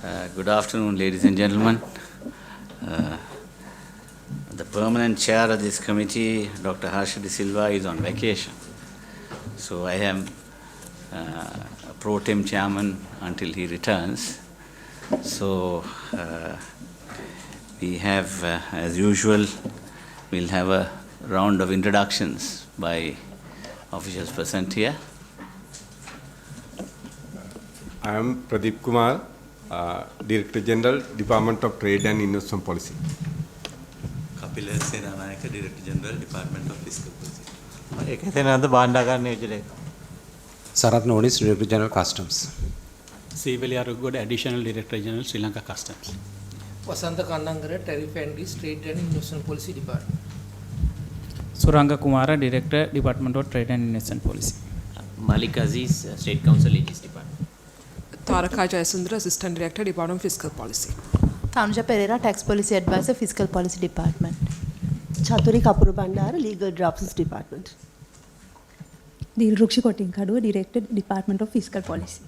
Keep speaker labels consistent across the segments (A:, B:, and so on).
A: Good afternoon, ladies and gentlemen. The permanent chair of this committee, Dr. Harsha De Silva, is on vacation. So I am a pro tem chairman until he returns. So we have, as usual, we'll have a round of introductions by officials present here.
B: I am Pradeep Kumar, Director General, Department of Trade and Investment Policy.
C: Kapila Senanayaka, Director General, Department of Fiscal Policy.
D: Ekathenanda Bandaka Nejale.
E: Sarath Nonis, Director General Customs.
F: Sivali Arugod, Additional Director General, Sri Lanka Customs.
G: Vasanta Kannangara, Tariff and Trade and Investment Policy Department.
H: Suranga Kumara, Director, Department of Trade and Investment Policy.
I: Malik Aziz, State Council Aegis Department.
J: Taraka Jayasundra, Assistant Director, Department of Fiscal Policy.
K: Tanuja Pereira, Tax Policy Advisor, Fiscal Policy Department.
L: Chaturi Kapuru Bandara, Legal Drafts Department.
M: Dilrukshi Kotinkadu, Director, Department of Fiscal Policy.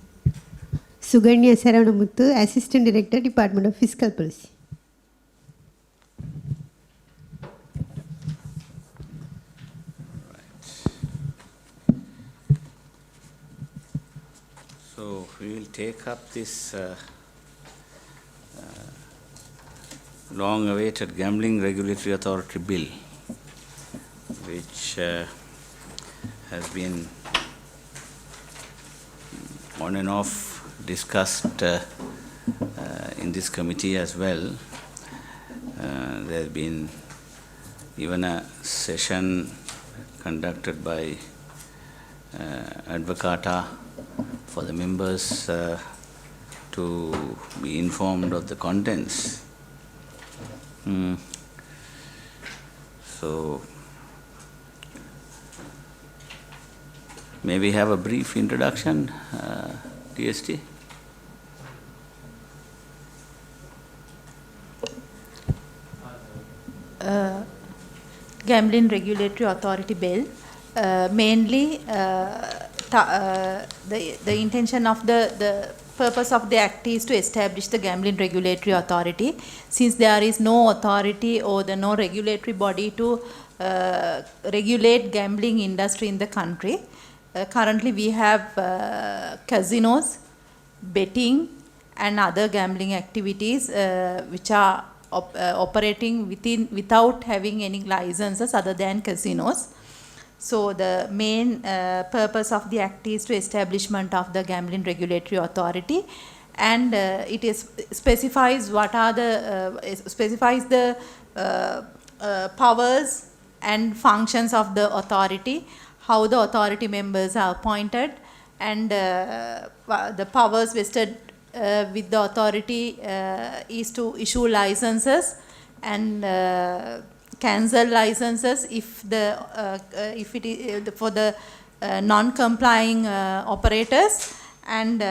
L: Suganya Saranamuthu, Assistant Director, Department of Fiscal Policy.
A: So we will take up this long-awaited Gambling Regulatory Authority Bill, which has been on and off discussed in this committee as well. There has been even a session conducted by Advocata for the members to be informed of the contents. So, may we have a brief introduction, DST?
K: Gambling Regulatory Authority Bill. Mainly, the intention of the purpose of the act is to establish the Gambling Regulatory Authority. Since there is no authority or no regulatory body to regulate gambling industry in the country, currently we have casinos, betting and other gambling activities which are operating without having any licenses other than casinos. So the main purpose of the act is to establishment of the Gambling Regulatory Authority, and it is specifies what are the specifies the powers and functions of the authority, how the authority members are appointed, and the powers vested with the authority is to issue licenses and cancel licenses if it is for the non-complying operators, and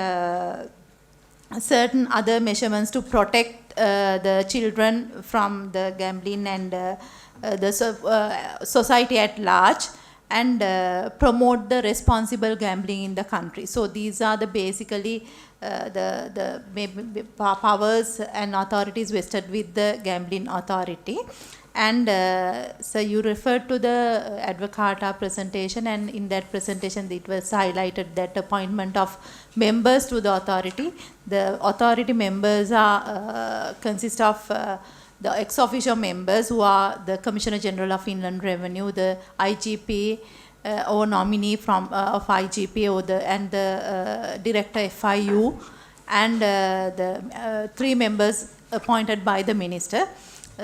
K: certain other measurements to protect the children from the gambling and the society at large, and promote the responsible gambling in the country. So these are the basically the powers and authorities vested with the Gambling Authority. And so you referred to the Advocata presentation, and in that presentation it was highlighted that appointment of members to the authority. The authority members are consist of the ex officio members, who are the Commissioner General of Inland Revenue, the IGP or nominee from of IGP, or and the Director FIU, and the 3 members appointed by the Minister.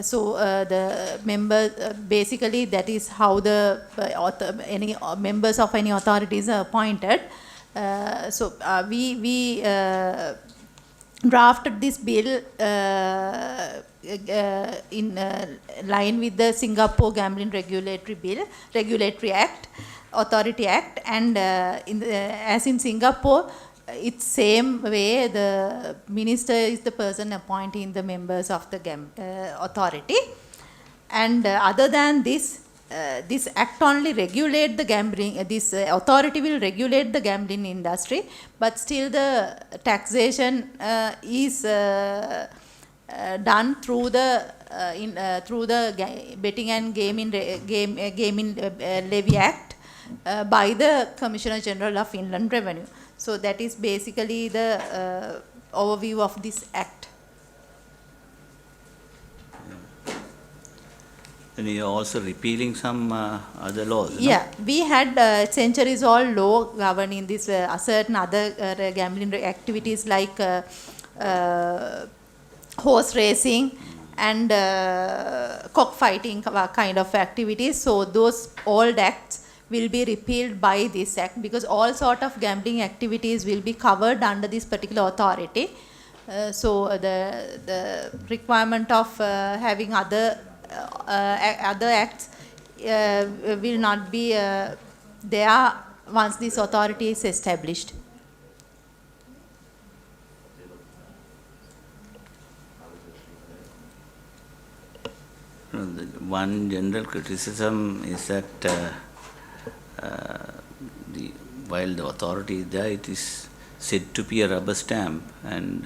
K: So the member basically that is how the any members of any authorities are appointed. So we drafted this bill in line with the Singapore Gambling Regulatory Act, Authority Act, and as in Singapore, it's same way the minister is the person appointing the members of the authority. And other than this, this act only regulate the gambling, this authority will regulate the gambling industry, but still the taxation is done through the Betting and Gaming Levy Act by the Commissioner General of Inland Revenue. So that is basically the overview of this act.
A: And you're also repealing some other laws, no?
K: Yeah, we had centuries old law governing this certain other gambling activities like horse racing and cockfighting kind of activities. So those old acts will be repealed by this act because all sort of gambling activities will be covered under this particular authority. So the requirement of having other acts will not be there once this authority is established.
A: One general criticism is that while the authority is there, it is said to be a rubber stamp, and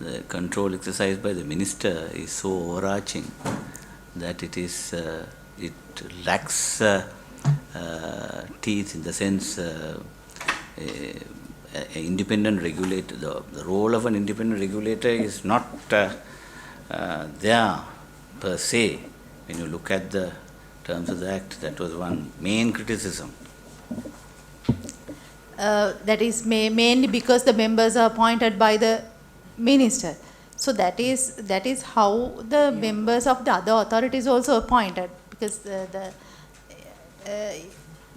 A: the control exercised by the minister is so overarching that it lacks teeth in the sense independent regulator. The role of an independent regulator is not there per se. When you look at the terms of the act, that was one main criticism.
K: That is mainly because the members are appointed by the minister. So that is how the members of the other authorities also appointed, because the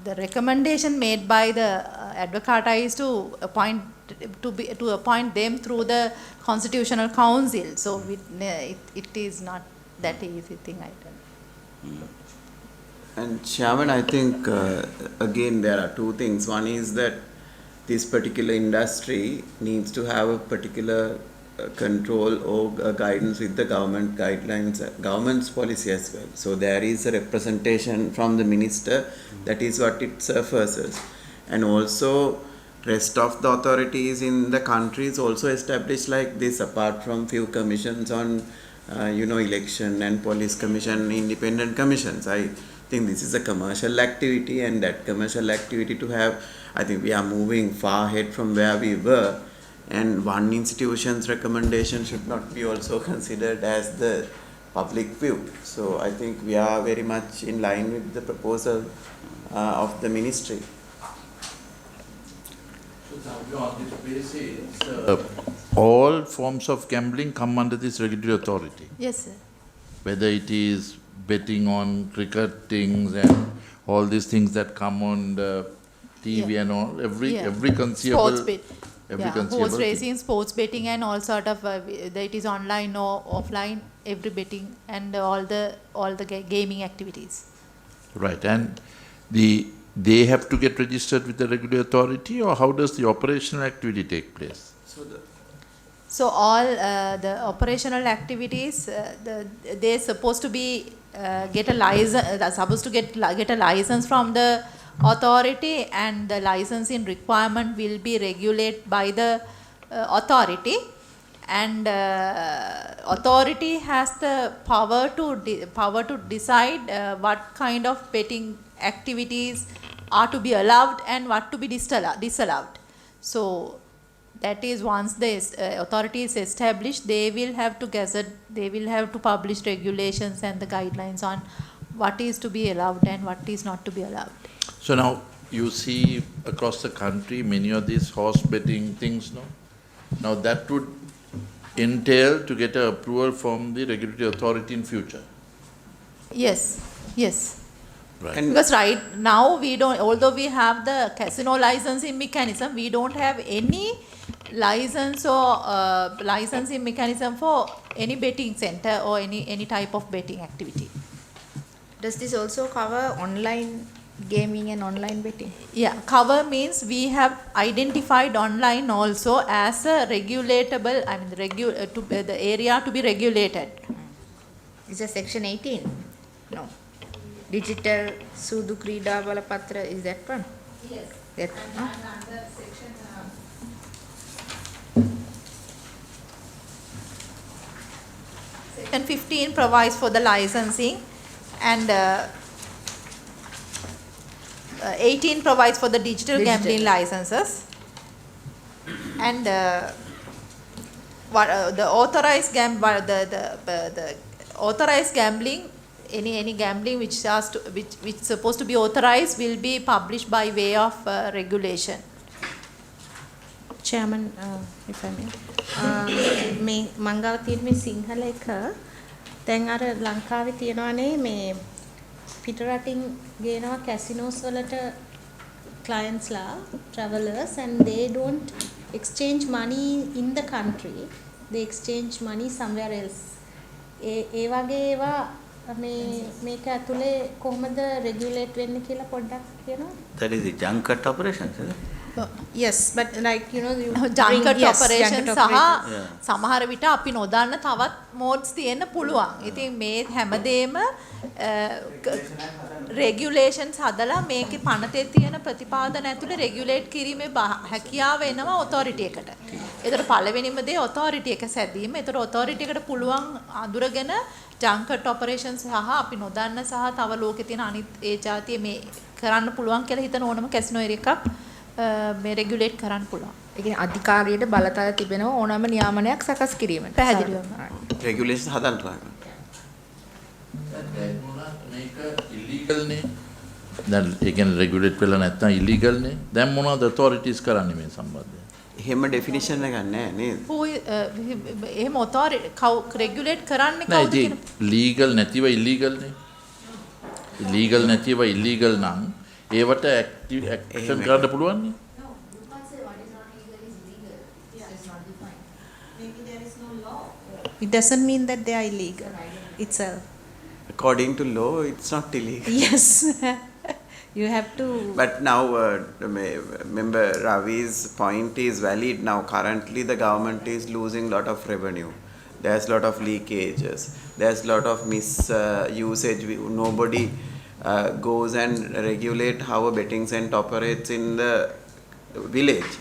K: recommendation made by the advocata is to appoint them through the Constitutional Council. So it is not that easy thing, I don't know.
D: And Chairman, I think again there are two things. One is that this particular industry needs to have a particular control or guidance with the government guidelines, government's policy as well. So there is a representation from the minister. That is what it surfaces. And also rest of the authorities in the country is also established like this, apart from few commissions on election and police commission, independent commissions. I think this is a commercial activity, and that commercial activity to have, I think we are moving far ahead from where we were, and one institution's recommendation should not be also considered as the public view. So I think we are very much in line with the proposal of the ministry.
N: So on this basis, all forms of gambling come under this regulatory authority.
K: Yes, sir.
N: Whether it is betting on cricket things and all these things that come on the TV and all, every conceivable,
K: sports bet. Horse racing, sports betting, and all sort of it is online or offline, every betting and all the gaming activities.
N: Right, and they have to get registered with the regulatory authority, or how does the operational activity take place?
K: So all the operational activities, they're supposed to be get a license. Supposed to get a license from the authority, and the licensing requirement will be regulated by the authority, and authority has the power to decide what kind of betting activities are to be allowed and what to be disallowed. So that is, once the authority is established, they will have to publish regulations and the guidelines on what is to be allowed and what is not to be allowed.
N: So now you see across the country many of these horse betting things, no? Now that would entail to get an approval from the regulatory authority in future.
K: Yes.
N: Right.
K: Because right now we don't, although we have the casino licensing mechanism, we don't have any license or licensing mechanism for any betting center or any type of betting activity.
O: Does this also cover online gaming and online betting?
K: Yeah, cover means we have identified online also as a regulatable, the area to be regulated.
O: Is it section 18? No. digital Sudu Krida Balapatra, is that one?
K: Yes.
O: That, no?
K: Section 15 provides for the licensing, and 18 provides for the digital gambling licenses. And the authorized the authorized gambling, any gambling which supposed to be authorized will be published by way of regulation.
O: Chairman, if I may. මේ මංගව තියෙන මේ සිංහල එක දැන් අර ලංකාවේ තියෙනවානේ මේ පිට රටින් ගේනවා කැසිනෝස් වලට clients ලා travelers, and they don't exchange money in the country, they exchange money somewhere else. ඒ වගේ ඒවා මේක ඇතුලේ කොහොමද regulate වෙන්නේ කියලා පොඩ්ඩක් කියනවා.
A: That is the junket operations, isn't it?
O: Yes, but like you know you
K: junket operation සහ සමහර විට අපි නොදන්න තවත් modes තියෙන්න පුළුවන්. ඉතින් මේ හැමදේම regulations හදලා මේකේ පනතේ තියෙන ප්‍රතිපාදන ඇතුලේ regulate කිරීමේ හැකියාව එනවා authority එකට. ඒතර පළවෙනිම දේ authority එක සැදීම. ඒතර authority එකට පුළුවන් අඳුරගෙන junket operations සහ අපි නොදන්න සහ තව ලෝකේ තියෙන අනිත් ඒ જાතිය මේ කරන්න පුළුවන් කියලා හිතන ඕනම කැසිනෝ එකක් මේ රෙගියුලේට් කරන්න පුළුවන්.
O: ඒ කියන්නේ අධිකාරියට බලතල තිබෙනවා ඕනෑම නියාමනයක් සකස් කිරීමට.
K: පැහැදිලිවම.
D: Regulations හදන්න පුළුවන්.
N: මේක illegal නේ. දැන් ඒ කියන්නේ regulate වෙලා නැත්නම් illegal නේ. දැන් මොනවද authorities කරන්නේ මේ සම්බන්ධයෙන්?
D: එහෙම definition එකක් නැහැ නේද?
K: එහෙම authority regulate කරන්නේ
N: නෑ
K: කවුද කියන
N: legal නැතිව illegal නේ. illegal නැතිව illegal නම් ඒවට action කරන්න පුළුවන් නේ.
O: It doesn't mean that they are illegal itself.
D: According to law, it's not illegal.
O: Yes. You have to.
D: But now, remember, Ravi's point is valid. Now, currently, the government is losing a lot of revenue. There's a lot of leakages. There's a lot of misusage. Nobody goes and regulate how a betting center operates in the village,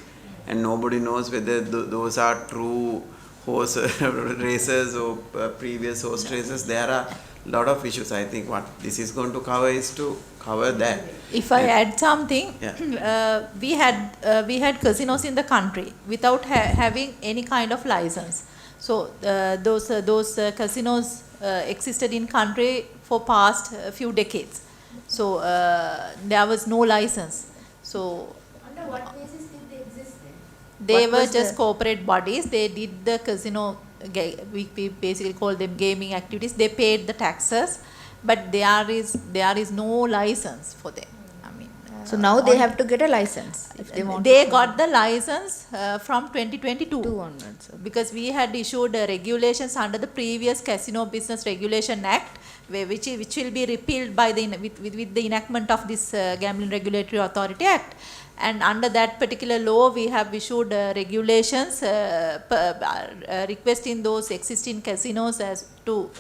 D: and nobody knows whether those are true horse races or previous horse races. There are a lot of issues. I think what this is going to cover is to cover that.
K: If I add something, we had casinos in the country without having any kind of license. So those casinos existed in country for past few decades. So there was no license. So
O: Under what basis did they exist then?
K: they were just corporate bodies. They did the casino, we basically call them gaming activities. They paid the taxes, but there is no license for them. I mean,
O: So now they have to get a license if they want.
K: They got the license from 2022
O: onwards.
K: because we had issued regulations under the previous Casino Business Regulation Act, which will be repealed by with the enactment of this Gambling Regulatory Authority Act. And under that particular law, we have issued regulations requesting those existing casinos as to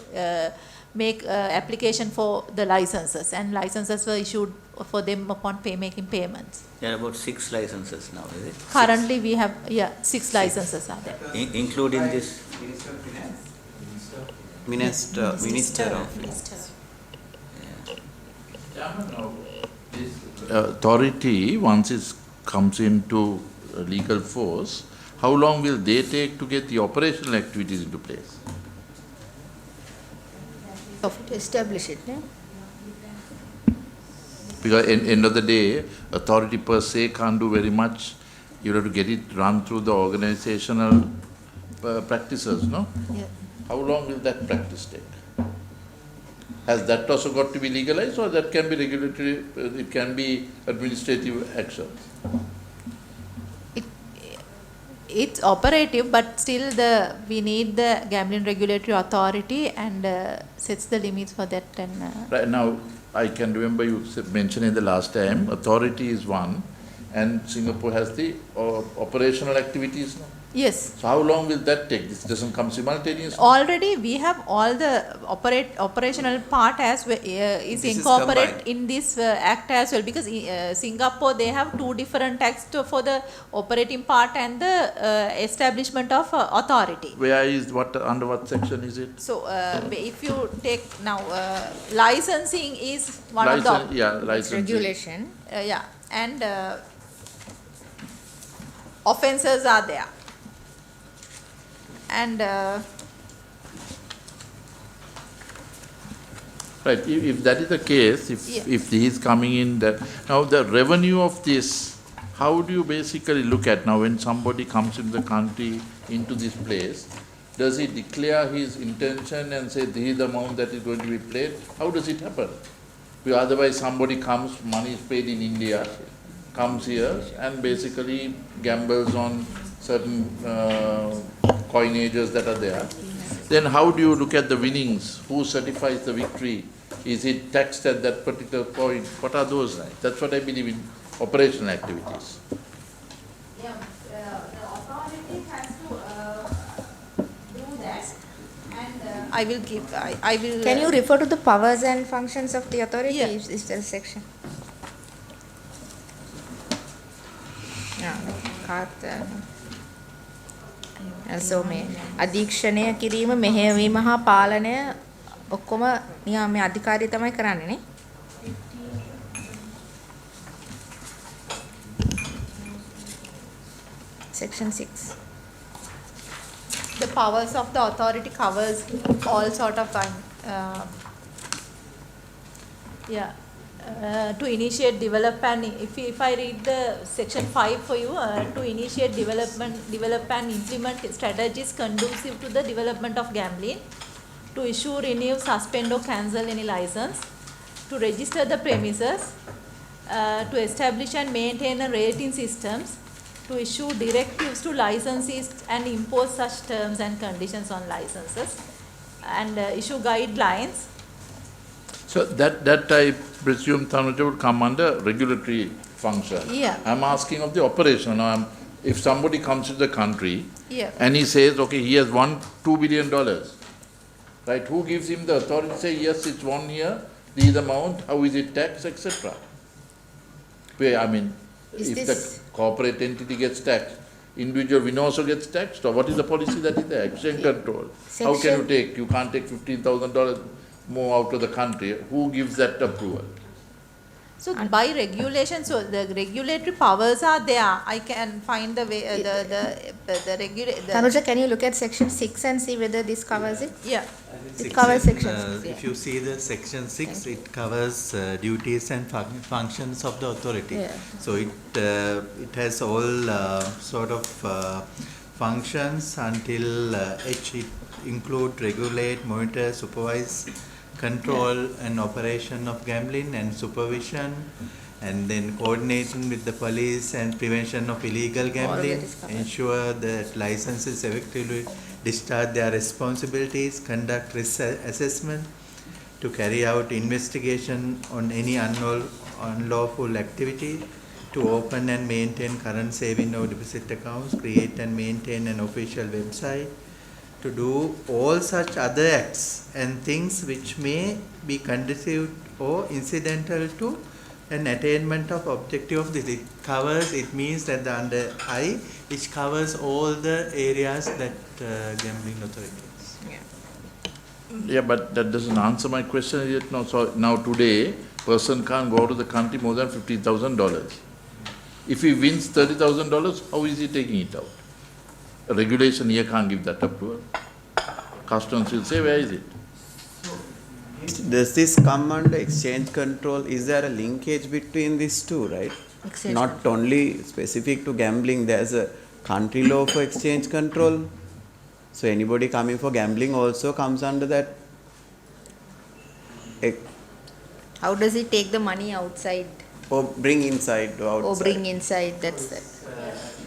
K: make application for the licenses, and licenses were issued for them upon making payments.
A: There are about 6 licenses now, is it?
K: Currently, we have 6 licenses are there,
A: Including this.
D: Minister of
N: Authority, once it comes into legal force, how long will they take to get the operational activities into place?
O: To establish it, yeah?
N: Because end of the day, authority per se can't do very much. You have to get it run through the organizational practices, no?
K: Yeah.
N: How long will that practice take? Has that also got to be legalized, or that can be regulatory, it can be administrative actions?
K: It's operative, but still we need the Gambling Regulatory Authority and sets the limits for that. And
N: Right now, I can remember you mentioned in the last time, authority is one, and Singapore has the operational activities, no?
K: Yes.
N: So how long will that take? This doesn't come simultaneously?
K: Already we have all the operational part is
D: This is
K: incorporated
D: combined.
K: in this act as well, because Singapore they have two different acts for the operating part and the establishment of authority.
N: Where is what, under what section is it?
K: So if you take now licensing is one of the
N: Licensing.
O: Regulation.
K: yeah, and offences are there. And
N: Right, if that is the case, if he is coming in that, now the revenue of this, how do you basically look at now when somebody comes into the country, into this place, does he declare his intention and say this is the amount that is going to be paid? How does it happen? Because otherwise somebody comes, money is paid in India, comes here and basically gambles on certain coinages that are there. Then how do you look at the winnings? Who certifies the victory? Is it taxed at that particular point? What are those like? That's what I believe in operational activities.
K: yeah, the authority has to do that, and I will give. I will.
O: Can you refer to the powers and functions of the authority?
K: Yeah.
O: Is there a section? So මේ අධීක්ෂණය කිරීම, මෙහෙයවීම හා පාලනය ඔක්කොම නිකන් මේ අධිකාරිය තමයි කරන්නේ නේ. Section 6.
K: The powers of the authority covers all sort of to initiate development. If I read the section 5 for you, to initiate develop and implement strategies conducive to the development of gambling, to issue, renew, suspend or cancel any license, to register the premises, to establish and maintain a rating systems, to issue directives to licensees and impose such terms and conditions on licenses, and issue guidelines.
N: So that I presume Tanuja would come under regulatory function.
K: Yeah.
N: I'm asking of the operation. Now, if somebody comes to the country
K: Yeah.
N: and he says, okay, he has won $2 billion, right? Who gives him the authority to say, yes, it's won here, this amount, how is it taxed, etc.? Where, I mean,
O: Is
N: if
O: this-
N: the corporate entity gets taxed, individual winner also gets taxed, or what is the policy that is there? Exchange control. How can you take? You can't take $15,000 more out of the country. Who gives that approval?
K: So by regulation, so the regulatory powers are there. I can find the way, the regulate.
O: Tanuja, can you look at section 6 and see whether this covers it?
K: Yeah.
O: It covers section 6.
C: If you see the section 6, it covers duties and functions of the authority.
O: Yeah.
C: So it has all sort of functions until H. It include, regulate, monitor, supervise, control and operation of gambling and supervision, and then coordination with the police and prevention of illegal gambling, ensure that licenses effectively discharge their responsibilities, conduct risk assessment, to carry out investigation on any unlawful activity, to open and maintain current saving or deposit accounts, create and maintain an official website, to do all such other acts and things which may be conducive or incidental to an attainment of objective of this. It covers, it means that the under I, which covers all the areas that gambling authorities.
N: Yeah, but that doesn't answer my question yet. No, so now today, person can't go out of the country more than $15,000. If he wins $30,000, how is he taking it out? A regulation here can't give that approval. Customs will say, where is it?
D: Does this come under exchange control? Is there a linkage between these two, right?
O: Exchange
D: Not only specific to gambling, there's a country law for exchange control. So anybody coming for gambling also comes under that.
O: How does it take the money outside
D: Or bring inside or outside.
O: or bring inside? That's it.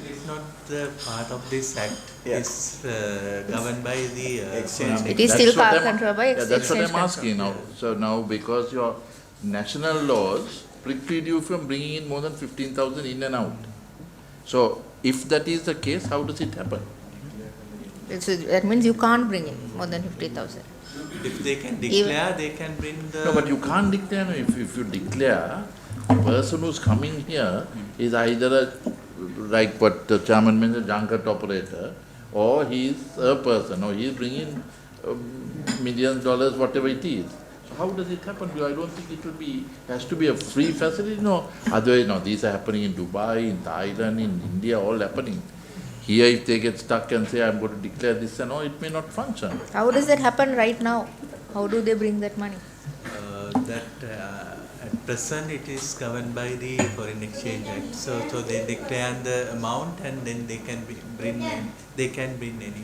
C: It's not the part of this act.
D: Yeah.
C: It's governed by the
D: Exchange.
O: It is
N: That's
O: still
N: what I'm-
O: controlled by
N: yeah, that's what
O: exchange
N: I'm asking now. So now, because your national laws preclude you from bringing in more than 15,000 in and out. So if that is the case, how does it happen?
O: That means you can't bring in more than 50,000.
C: If they can declare, they can bring the.
N: No, but you can't declare. No. If you declare, the person who's coming here is either like what the chairman mentioned, junket operator, or he's a person, or he's bringing millions of dollars, whatever it is. So how does it happen? I don't think it would be, has to be a free facility. No, otherwise, no, these are happening in Dubai, in Thailand, in India, all happening. Here, if they get stuck and say, I'm going to declare this and all, it may not function.
O: How does that happen right now? How do they bring that money?
C: At present, it is governed by the Foreign Exchange Act. So they declare the amount and then they can bring any.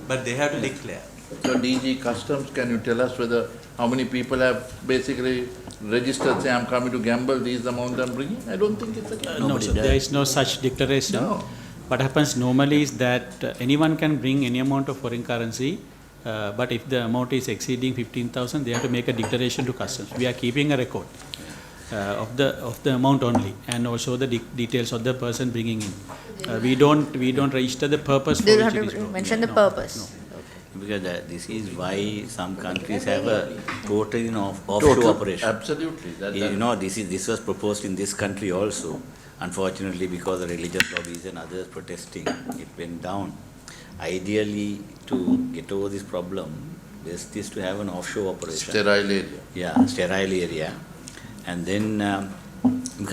C: But they have to declare.
N: So DG Customs, can you tell us whether how many people have basically registered, say, I'm coming to gamble, this is the amount I'm bringing? I don't think it's a case.
F: No, so there is no such declaration.
N: No.
F: What happens normally is that anyone can bring any amount of foreign currency, but if the amount is exceeding 15,000, they have to make a declaration to customs. We are keeping a record of the amount only, and also the details of the person bringing in. We don't register the purpose for which it is brought.
O: Mention the purpose.
A: No. Because this is why some countries have a total offshore operation.
N: Absolutely.
A: You know, this was proposed in this country also. Unfortunately, because of religious lobbies and others protesting, it went down. Ideally, to get over this problem, best is to have an offshore operation.
N: Sterile area.
A: Yeah, sterile area. And then,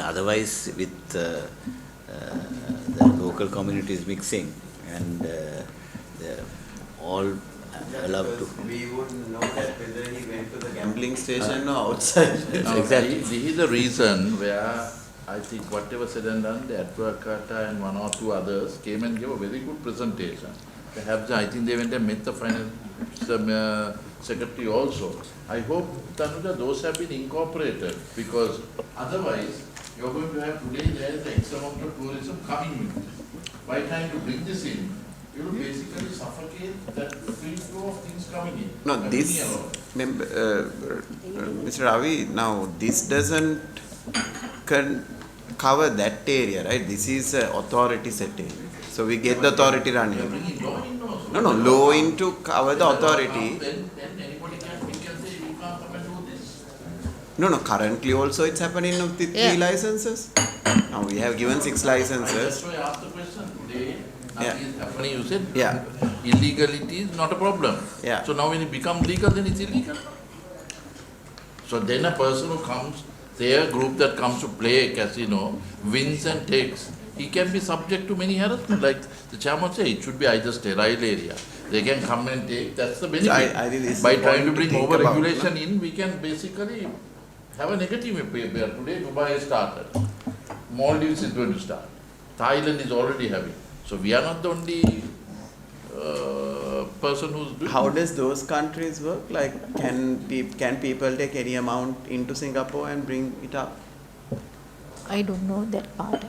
A: otherwise, with the local communities mixing and all allowed to.
D: We wouldn't know that whether he went to the gambling station or outside.
A: Exactly.
N: This is the reason where I think whatever said and done, the Advocata and one or two others came and gave a very good presentation. Perhaps I think they went and met the finance secretary also. I hope, Tanuja, those have been incorporated, because otherwise you're going to have today there is X amount of tourism coming in. By trying to bring this in, you will basically suffocate that free flow of things coming in.
D: No, this, Mr. Ravi, now this doesn't cover that area, right? This is authority setting. So we get the authority running. No, law in to cover the authority.
N: Then anybody can say you can't come and do this.
D: No, currently also it's happening with the 3 licenses. Now we have given 6 licenses.
N: That's why I asked the question. Today, nothing is happening, you said.
D: Yeah.
N: Illegality is not a problem.
D: Yeah.
N: So now when it becomes legal, then it's illegal. So then a person who comes, say a group that comes to play a casino, wins and takes, he can be subject to many harassment. Like the chairman said, it should be either sterile area. They can come and take, that's the benefit.
D: I think this
N: By
D: is
N: trying to
D: point
N: bring
D: think
N: over-regulation in, we can basically have a negative impact. Today Dubai has started. Maldives is going to start. Thailand is already having. So we are not the only person who's doing.
D: How does those countries work? Like, can people take any amount into Singapore and bring it up?
K: I don't know that part.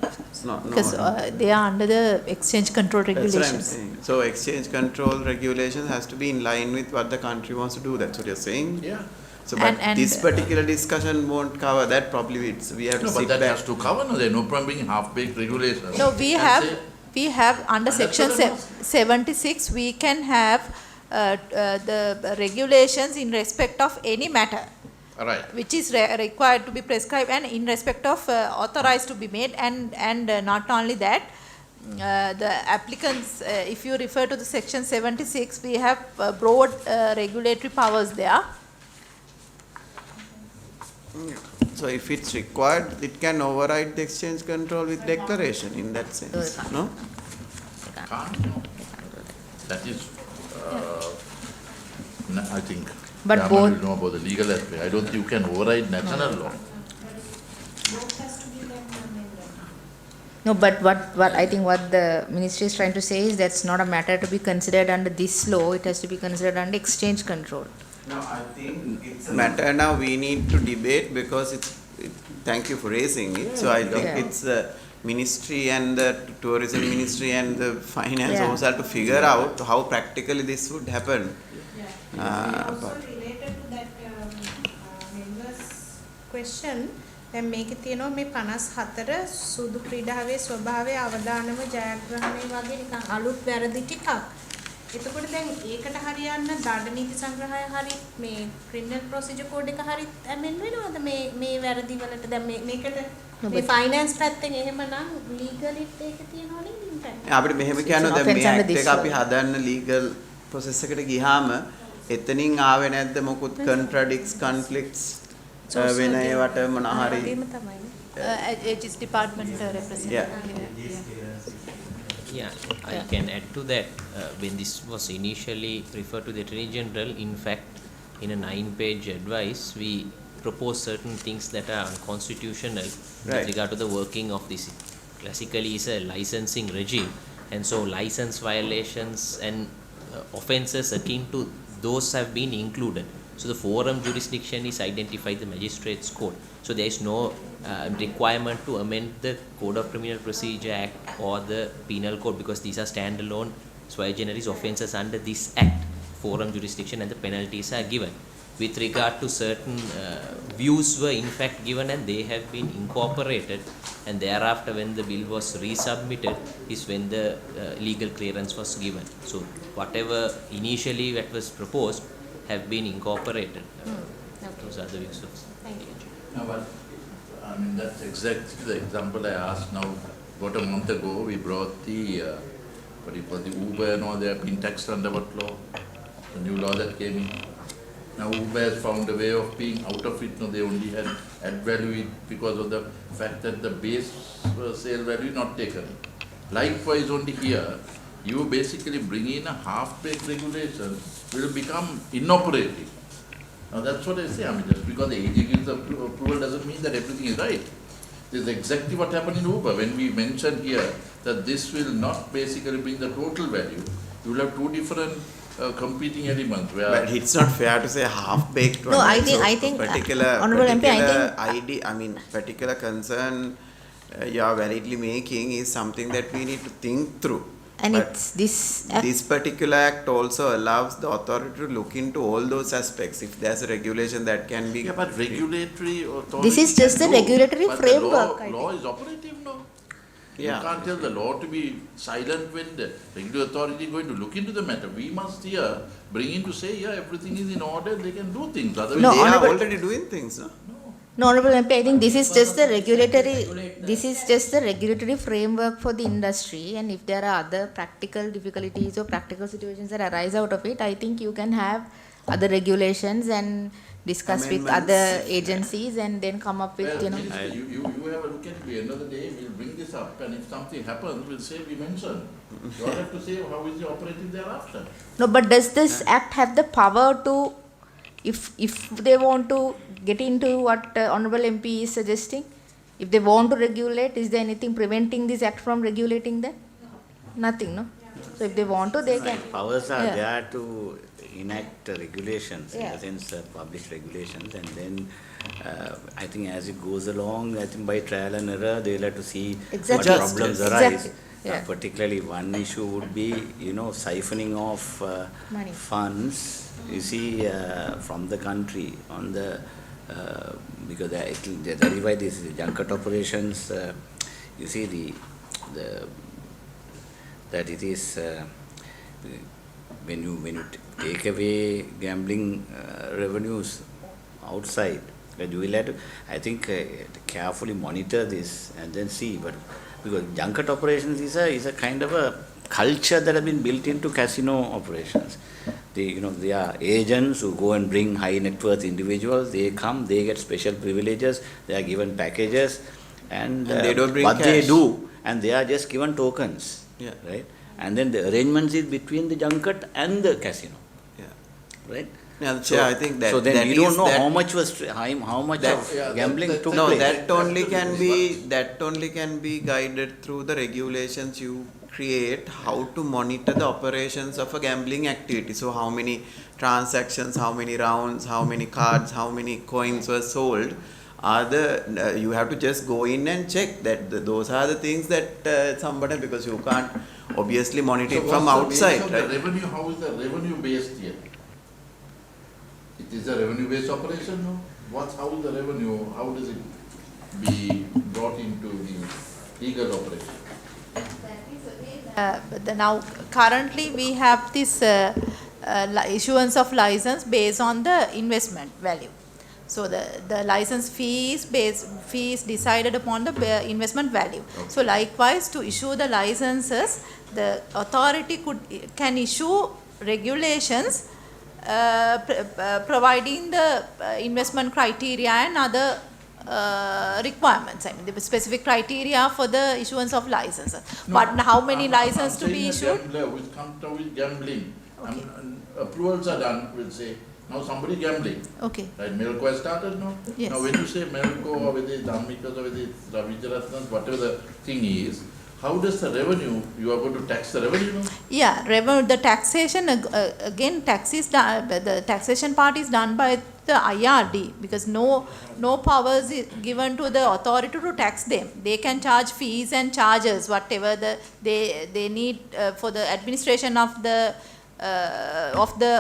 D: No,
K: because they are under the exchange control regulations.
D: That's what I'm saying. So exchange control regulations has to be in line with what the country wants to do. That's what you're saying?
N: Yeah.
D: So, but this particular discussion won't cover that. Probably we have to sit
N: but that
D: back.
N: has to cover. No, there's no problem bringing half-baked regulations.
K: No, we have under section 76, we can have the regulations in respect of any matter.
N: Right.
K: Which is required to be prescribed and in respect of authorized to be made, and not only that, the applicants, if you refer to the section 76, we have broad regulatory powers there.
D: So if it's required, it can override the exchange control with declaration in that sense, no?
N: Can't, no. That is, I think,
O: but
N: Raman
O: both
N: will know about the legal aspect. I don't think you can override national law.
O: No, but what I think what the ministry is trying to say is that's not a matter to be considered under this law. It has to be considered under exchange control.
D: No, I think it's a matter now we need to debate, because thank you for raising it. So I think it's the ministry and the tourism ministry and the finance also have to figure out how practically this would happen.
O: Also related to that members question, දැන් මේකේ තියෙනවා මේ 54 සුදු ක්‍රීඩාවේ ස්වභාවය අවදානම ජයග්‍රහණය වගේ නිකන් අලුත් වැරදි ටිකක් එතකොට දැන් ඒකට හරියන්න දඬ නීති සංග්‍රහය හරි මේ ක්‍රිමිනල් ප්‍රොසීජර් කෝඩ් එක හරි ඇමෙන්ඩ් වෙනවද මේ වැරදි වලට දැන් මේකට මේ ෆයිනෑන්ස් පැත්තෙන් එහෙමනම් ලීගලිත් ඒක තියනවා නේද ඉම්පැක්ට්
D: අපිට මෙහෙම කියනවා දැන් මේ ඇක්ට් එක අපි හදන්න ලීගල් ප්‍රොසෙස් එකට ගියාම එතනින් ආවේ නැද්ද මොකුත් කන්ට්‍රඩික්ට්ස් කන්ෆ්ලික්ට්ස් වෙන ඒවට මොන හරි
O: එහෙම තමයි
K: Aegis department representative.
I: Yeah, I can add to that. When this was initially referred to the Attorney General, in fact, in a 9-page advice, we proposed certain things that are unconstitutional with regard to the working of this. Classically, is a licensing regime, and so license violations and offences akin to those have been included. So the forum jurisdiction is identified the Magistrates Court. So there is no requirement to amend the Code of Criminal Procedure Act or the Penal Code because these are standalone sui generis offences under this Act. Forum jurisdiction and the penalties are given. With regard to certain views were in fact given and they have been incorporated, and thereafter when the bill was resubmitted is when the legal clearance was given. So whatever initially that was proposed have been incorporated. Those are the views of.
O: Thank you.
N: No, but I mean that's exactly the example I asked now. About a month ago, we brought the what do you call the Uber and all. They have been taxed under what law? The new law that came in. Now Uber has found a way of being out of it. No, they only had add value because of the fact that the base sale value not taken. Likewise, only here, you basically bring in a half-baked regulation will become inoperative. Now that's what I say. I mean, just because the AG gives approval doesn't mean that everything is right. This is exactly what happened in Uber. When we mentioned here that this will not basically bring the total value, you will have two different competing elements. Where
D: but it's not fair to say half-baked.
O: No, I think
D: Honourable MP, particular concern you are validly making is something that we need to think through.
O: And
D: but
O: it's this
D: particular act also allows the authority to look into all those aspects. If there's a regulation that can be...
N: Yeah, but regulatory authority...
O: This is just a regulatory framework.
N: The law is operative now.
D: Yeah.
N: You can't tell the law to be silent when the regulatory authority is going to look into the matter. We must here bring in to say, yeah, everything is in order, they can do things. Otherwise,
D: they are already doing things, no?
O: No, Honourable MP, I think this is just the regulatory framework for the industry, and if there are other practical difficulties or practical situations that arise out of it, I think you can have other regulations and discuss with other agencies and then come up with,
N: you have a look at the end of the day, we'll bring this up, and if something happens, we'll say we mentioned. You all have to say how is it operating thereafter.
O: No, but does this act have the power to, if they want to get into what Honourable MP is suggesting, if they want to regulate, is there anything preventing this act from regulating that? Nothing, no? So if they want to, they can.
A: Powers are there to enact regulations, in the sense publish regulations, and then I think as it goes along, I think by trial and error, they will have to see what problems arise. Particularly one issue would be, siphoning off funds, you see, from the country on the because that is why these junket operations, you see that it is when you take away gambling revenues outside, you will have to, I think, carefully monitor this and then see. But because junket operations is a kind of a culture that has been built into casino operations. They are agents who go and bring high net worth individuals. They come, they get special privileges, they are given packages, and
D: they don't bring
A: what
D: cash.
A: they do, and they are just given tokens, right? And then the arrangements is between the junket and the casino, right?
D: Yeah, I think that.
A: So then
D: that
A: we don't know
D: that
A: how much of gambling took place.
D: That only can be guided through the regulations you create, how to monitor the operations of a gambling activity. So how many transactions, how many rounds, how many cards, how many coins were sold. You have to just go in and check that those are the things that somebody, because you can't obviously monitor it from outside, right?
N: Revenue, how is the revenue based here? It is a revenue based operation, no? How is the revenue, how does it be brought into the legal operation?
K: Now, currently we have this issuance of license based on the investment value. So the license fee is decided upon the investment value.
D: Okay.
K: So likewise, to issue the licenses, the authority can issue regulations providing the investment criteria and other requirements. I mean, the specific criteria for the issuance of licenses.
N: No,
K: But how many
N: I'm
K: licenses to be
N: saying a
K: issued?
N: gambler who's come to with gambling.
K: Okay.
N: Approvals are done, we'll say. Now somebody gambling.
K: Okay.
N: Right, Melco has started now.
K: Yes.
N: Now when you say Melco or whether it's Dhammikas or whether it's Ravijaratnam, whatever the thing is, how does the revenue, you are going to tax the revenue now?
K: Yeah, revenue, the taxation, again, the taxation part is done by the IRD, because no powers is given to the authority to tax them. They can charge fees and charges, whatever they need for the administration of the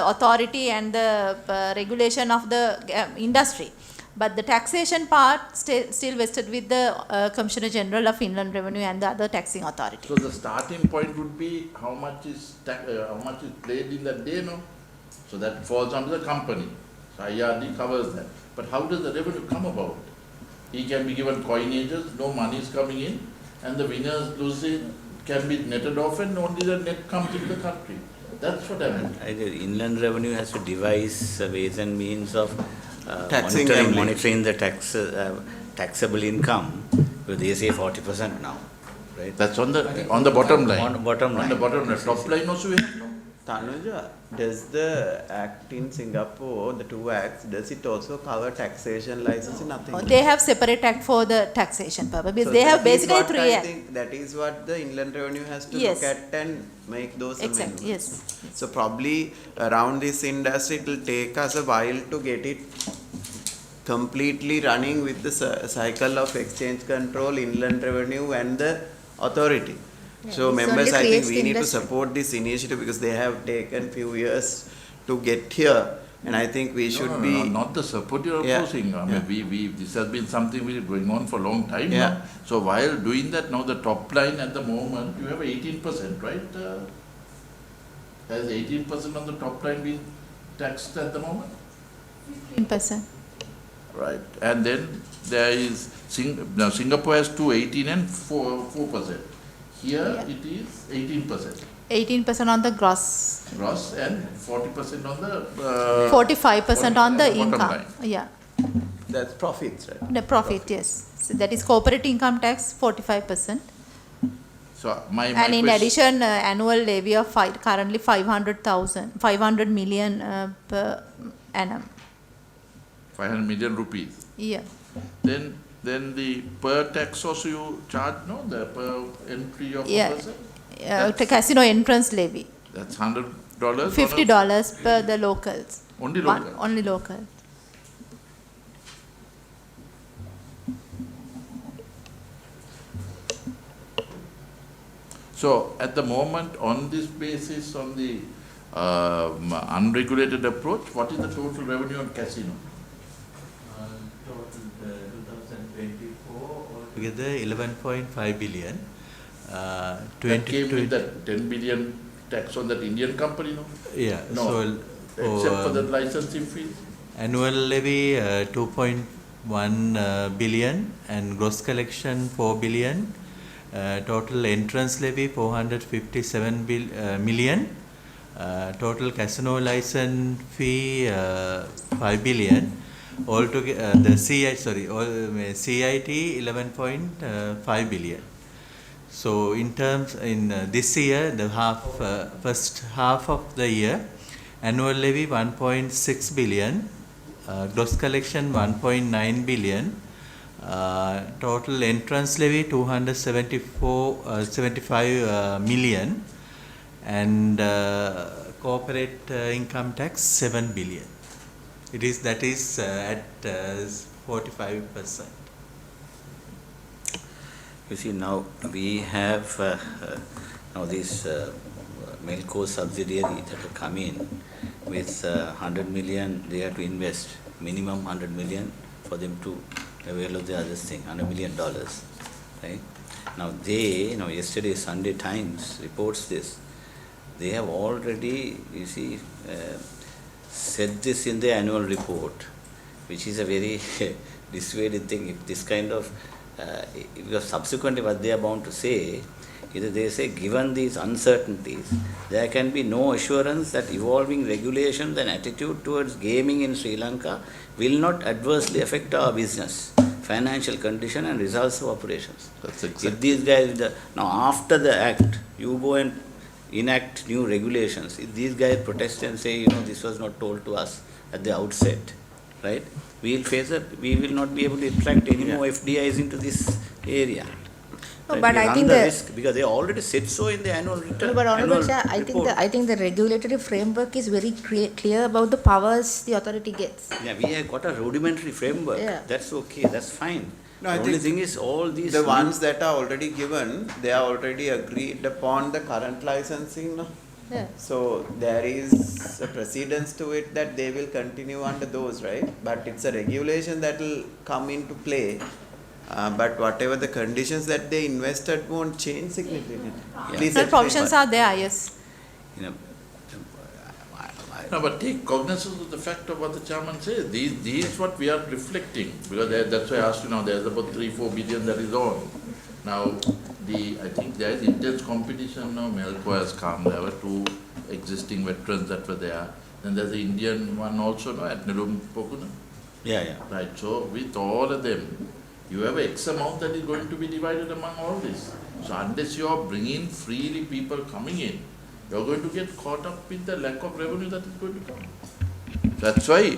K: authority and the regulation of the industry. But the taxation part still vested with the Commissioner General of Inland Revenue and the other taxing authority.
N: So the starting point would be how much is paid in that day, no? So that falls under the company. So IRD covers that. But how does the revenue come about? He can be given coinages, no money is coming in, and the winners losing can be netted off, and only the net comes into the country. That's what I meant.
A: Inland Revenue has to devise ways and means of
D: Taxing gambling.
A: monitoring the taxable income, because they say 40% now, right?
N: That's on the bottom line.
A: On the bottom line.
N: On the bottom line. Top line also we have.
D: Tanuja, does the act in Singapore, the two acts, does it also cover taxation license? Nothing.
K: They have separate act for the taxation purpose. Because
D: So
K: they have
D: that is
K: basically
D: what
K: three
D: I
K: acts.
D: think that is what the Inland Revenue has to
K: Yes.
D: look at and make those
K: Exactly,
D: amendments.
K: yes.
D: So probably around this industry it will take us a while to get it completely running with the cycle of exchange control, Inland Revenue and the authority. So
L: this
D: members,
L: only
D: I think
L: creates
D: we
L: the
D: need to
L: industry.
D: support this initiative because they have taken few years to get here, and I think we should be.
N: No, not the support you're
D: Yeah.
N: opposing. I mean, this has been something which is going on for a long time
D: Yeah.
N: now. So while doing that, now the top line at the moment, you have 18%, right? Has 18% on the top line been taxed at the moment?
K: 15%.
N: Right. And then there is, now Singapore has 18 and 4%. Here
K: Yeah.
N: it is 18%.
K: 18% on the gross,
N: Gross and 40% on the.
K: 45% on the
N: bottom
K: income.
N: line.
K: Yeah,
D: That's profits, right?
K: the profit, yes. So that is corporate income tax, 45%.
N: So my
K: And in
N: question-
K: addition, annual levy of currently 500 million per annum.
N: 500 million rupees.
K: Yeah.
N: Then the per tax also you charge, no? The per entry of
K: Yeah.
N: a person?
K: To casino entrance levy,
N: That's $100.
K: $50 per the locals.
N: Only
K: One-
N: local?
K: Only local.
N: So at the moment, on this basis, on the unregulated approach, what is the total revenue on casino?
C: Total 2024 altogether 11.5 billion.
N: That came with that 10 billion tax on that Indian company, no?
C: Yeah.
N: No,
C: So
N: except for the licensing fees.
C: annual levy 2.1 billion and gross collection 4 billion. Total entrance levy 457 million. Total casino license fee 5 billion. Altogether, the CIT 11.5 billion. So in terms in this year, the first half of the year, annual levy 1.6 billion, gross collection 1.9 billion, total entrance levy 275 million, and corporate income tax 7 billion. That is at 45%.
A: You see, now we have now this Melco subsidiary that will come in with 100 million. They have to invest minimum 100 million for them to avail of the other thing, $100 million, right? Now yesterday Sunday Times reports this. They have already, said this in their annual report, which is a very dissuading thing. If this kind of, because subsequently what they are bound to say, either they say, given these uncertainties, there can be no assurance that evolving regulations and attitude towards gaming in Sri Lanka will not adversely affect our business, financial condition and results of operations.
N: That's exactly.
A: If these guys, now after the act, you go and enact new regulations. If these guys protest and say, this was not told to us at the outset, right? We will not be able to attract any more FDIs into this area.
P: No,
A: Right?
P: but
A: We
P: I
A: run
P: think
A: the
P: the
A: risk because they already said so in the annual return.
P: No, but Honorable
A: annual
P: Chair,
A: report.
P: I think the regulatory framework is very clear about the powers the authority gets.
A: Yeah, we have got a rudimentary framework.
P: Yeah.
A: That's okay. That's fine.
D: No,
A: the
D: I
A: only
D: think
A: thing is all these
D: the ones that are already given, they are already agreed upon the current licensing. No?
P: Yeah.
D: So there is a precedence to it that they will continue under those, right? But it's a regulation that will come into play. But whatever the conditions that they invested won't change significantly.
A: Yeah.
D: Please
K: The
D: explain.
K: provisions are there, yes.
N: No, but take cognizance of the fact of what the chairman says. These is what we are reflecting, because that's why I asked you now, there's about 3-4 billion that is on. Now, I think there is intense competition now. Melco has come, there were 2 existing veterans that were there. Then there's the Indian one also, no, at Nilum Pokuna.
A: Yeah.
N: Right, so with all of them, you have X amount that is going to be divided among all this. So unless you are bringing freely people coming in, you are going to get caught up with the lack of revenue that is going to come. That's why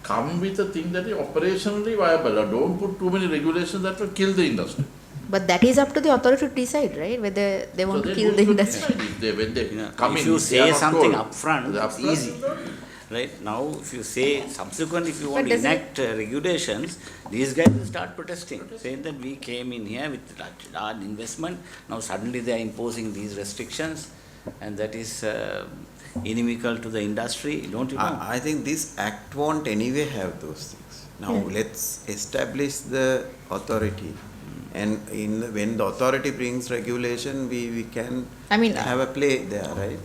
N: come with a thing that is operationally viable. Don't put too many regulations that will kill the industry.
P: But that is up to the authority to decide, right? Whether they want to kill the industry.
N: When they come
A: if
N: in,
A: you
N: they are
A: say
N: not
A: something
N: told.
A: upfront, it's easy. Right now, if you say subsequently, if you want to
P: doesn't
A: enact regulations, these guys will start protesting, saying that we came in here with large investment. Now suddenly they are imposing these restrictions, and that is inimical to the industry. Don't you know?
D: I think this act won't anyway have those things. Now let's establish the authority. And when the authority brings regulation, we can have a play there, right?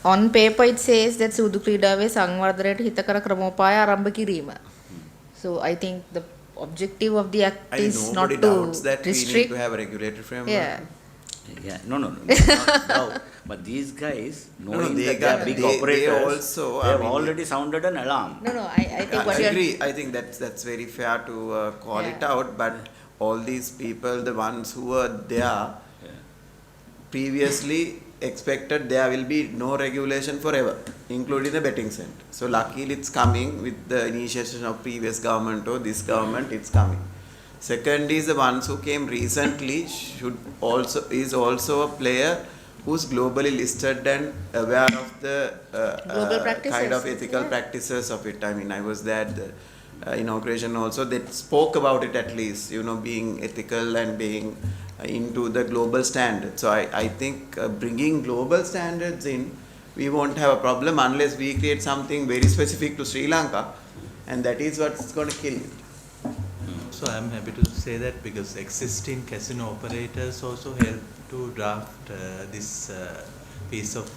P: On paper it says that සුදු ක්‍රීඩාවේ සංවර්ධනයට හිතකර ක්‍රමෝපාය ආරම්භ කිරීම. So I think the objective of the act is not
D: nobody
P: to
D: doubts that we need
P: restrict.
D: to have a regulatory framework.
A: Yeah, no, not doubt. But these guys, knowing that they are big operators, they have already sounded an alarm.
P: No, I think what
D: I
P: you are...
D: agree. I think that's very fair to call it out. But all these people, the ones who were there previously, expected there will be no regulation forever, including the betting center. So luckily it's coming with the initiation of previous government or this government, it's coming. Second is the ones who came recently is also a player who's globally listed and aware of the kind of ethical practices of it. I mean, I was there at the inauguration also. They spoke about it at least, being ethical and being into the global standards. So I think bringing global standards in, we won't have a problem unless we create something very specific to Sri Lanka, and that is what's going to kill it.
C: So I'm happy to say that because existing casino operators also helped to draft this piece of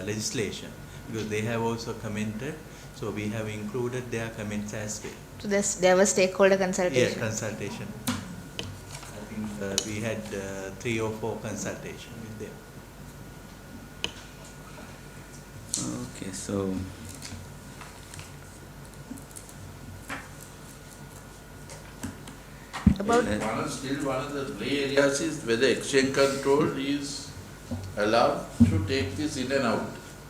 C: legislation, because they have also commented, so we have included their comments as well.
P: So there was stakeholder consultation.
C: Yeah, consultation. I think we had 3 or 4 consultations with them.
A: Okay, so
P: About
N: one of the gray areas is whether exchange control is allowed to take this in and out.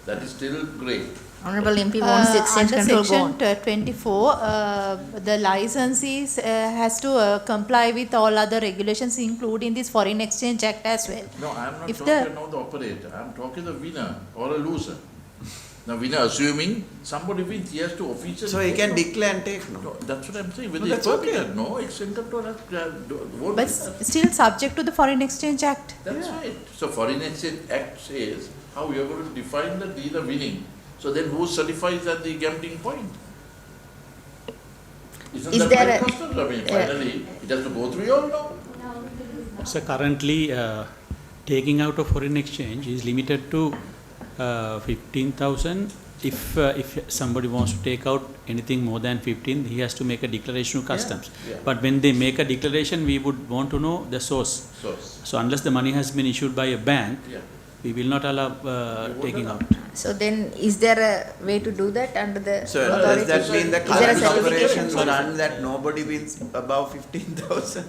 N: That is still grey.
P: Honorable MP wants the exchange
K: under
P: control go
K: section
P: on.
K: 24, the licensees has to comply with all other regulations, including this Foreign Exchange Act as well.
N: No, I am not
K: If
N: talking about the operator. I am talking the winner or a loser. Now, winner, assuming somebody wins, he has to officially.
D: So he
N: take
D: can
N: no.
D: declare and take, no?
N: No, that's what I am saying.
D: No,
N: Whether
D: that's
N: it's
D: okay.
N: permitted, no, exchange control has, won't
K: But
N: be there.
K: still subject to the Foreign Exchange Act.
N: That's right. So Foreign Exchange Act says how you are going to define the dealer winning. So then who certifies at the gambling point? Isn't
P: Is
N: that
P: there
N: right,
P: a-
N: customs? I mean, finally, it has to go through you all now.
F: So currently, taking out of foreign exchange is limited to 15,000. If somebody wants to take out anything more than 15, he has to make a declaration to customs.
N: Yeah.
F: But when they make a declaration, we would want to know the source. So unless the money has been issued by a bank, we will not allow taking out.
P: So then, is there a way to do that under the
D: So
P: authority?
D: does that mean the
P: Is there a
D: current
P: certification?
D: operations run that nobody wins above 15,000?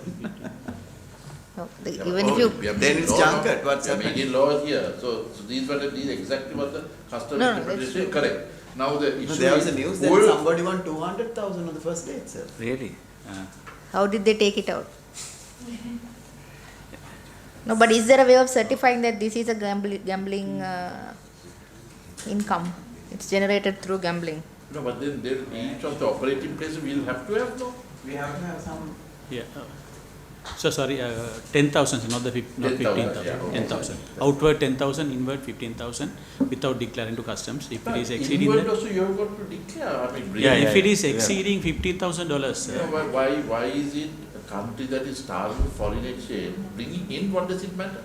P: No, even if you
D: then it's junket. What's
N: we are
D: happening?
N: making law here. So these exactly what the customs
P: No,
N: interpretation
P: that's
N: is. Correct. Now the issue
D: There was
N: is
D: a news that
N: whole-
D: somebody won 200,000 on the first day itself.
A: Really?
P: how did they take it out? No, but is there a way of certifying that this is a gambling income? It's generated through gambling.
N: No, but then each of the operating places will have to have no.
D: We have to have some.
F: Yeah. So sorry, 10,000, not 15,000.
N: 10,000, yeah.
F: 10,000. Outward 10,000, inward 15,000, without declaring to customs. If it is exceeding
N: Inward
F: that,
N: also you have got to declare. I mean, bring
F: if it is exceeding $15,000,
N: You know, why is it a country that is starving foreign exchange bringing in? What does it matter?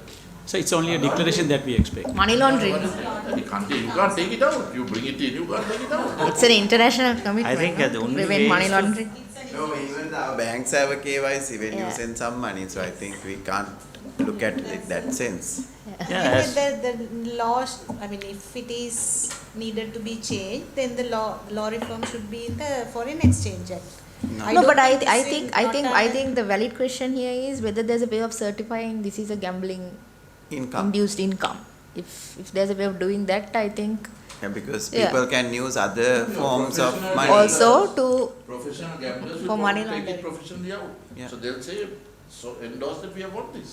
F: so it's only a declaration that we expect.
P: Money laundering.
N: You can't take it out. You bring it in, you can't take it out.
P: It's an international commitment.
A: I think the
P: no?
A: only
P: Prevent
A: way
P: money
A: is to-
P: laundering.
D: No, even our banks have a KYC when you
P: Yeah.
D: send some money, so I think we can't look at it that sense.
A: Yeah,
O: The law, I mean, if it is needed to be changed, then the law reform should be in the Foreign Exchange Act.
P: No, but I think the valid question here is whether there's a way of certifying this is a gambling
D: Income.
P: induced income. If there's a way of doing that, I think
D: Yeah, because
P: Yeah.
D: people can use other forms of
N: professional
D: money.
P: also to
N: Professional gamblers
P: For
N: will
P: money
N: want to take
P: laundering.
N: it professionally out.
D: Yeah.
N: So they'll say, so endorse that we have won this.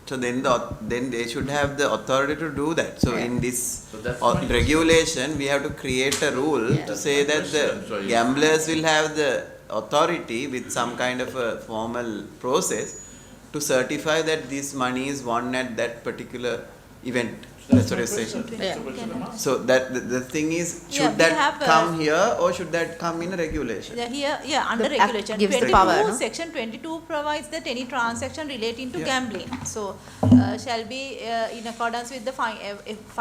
D: So then they should have the authority to do that. So
P: Yeah.
D: in this
N: So that's my question.
D: regulation, we have to create a rule
P: Yeah.
D: to say
N: my
D: that
N: question. So
D: the
N: you-
D: gamblers will have the authority with some kind of a formal process to certify that this money is won at that particular event. That's what you're saying.
P: Yeah.
D: So that the thing is,
K: Yeah,
D: should
K: we
D: that
K: have,
D: come here or should that come in a regulation?
K: Here, under
P: The act
K: regulation,
P: gives the
K: 22,
P: power, no?
K: section 22 provides that any transaction relating to
D: Yeah.
K: gambling, so shall be in accordance with the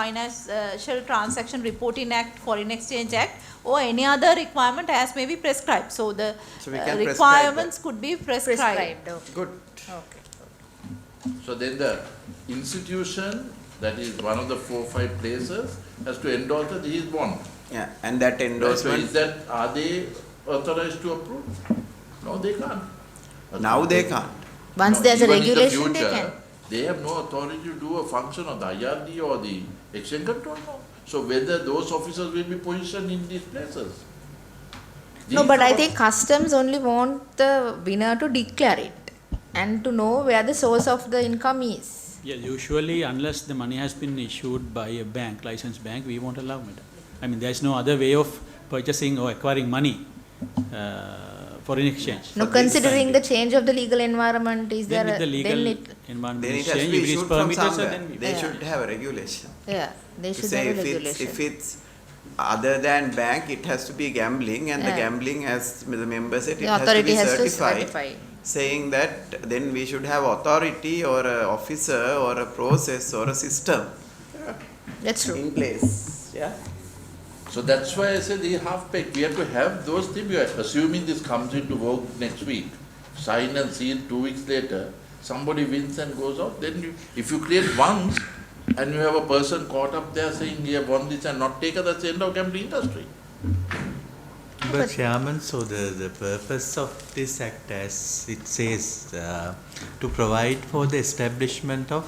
K: Financial Transaction Reporting Act, Foreign Exchange Act, or any other requirement as may be prescribed. So the
D: So we can prescribe
K: requirements could be prescribed.
P: prescribed. Okay.
D: Good.
P: Okay.
N: So then the institution, that is one of the 4-5 places, has to endorse that he is won.
D: Yeah, and that
N: So
D: endorsement.
N: is that, are they authorized to approve? No, they can't.
D: Now they can't.
P: Once
N: No,
P: there's a
N: even in the
P: regulation, they
N: future,
P: can.
N: They have no authority to do a function of the IRD or the exchange control, no. So whether those officers will be positioned in these places.
P: No,
N: These
P: but I
N: are-
P: think customs only want the winner to declare it and to know where the source of the income is.
F: Yeah, usually unless the money has been issued by a bank, licensed bank, we won't allow it. I mean, there's no other way of purchasing or acquiring money, foreign exchange.
P: No,
F: for this
P: considering
F: time
P: the change of the legal environment, is
F: being.
P: there
F: Then if the
P: a,
F: legal
P: then it,
F: environment
D: Then it
F: is
D: has to
F: changed,
D: be
F: if it is
D: issued from
F: permitted, so
D: somewhere.
F: then we.
D: They
P: Yeah.
D: should have a regulation.
P: yeah, they
D: To
P: should
D: say
P: have a
D: if
P: regulation.
D: it's other than bank, it has to be gambling, and the
P: Yeah.
D: gambling, as the member said,
P: The
D: it has to
P: authority
D: be
P: has to
D: certified.
P: certify.
D: Saying that then we should have authority or a officer or a process or a system
P: That's true.
D: in place. Yeah.
N: So that's why I said the half peg, we have to have those things. We are assuming this comes into work next week, sign and seal 2 weeks later, somebody wins and goes out, then you, if you create once and you have a person caught up there saying he have won this and not taken, that's the end of gambling industry.
C: But Chairman, so the purpose of this act, as it says, to provide for the establishment of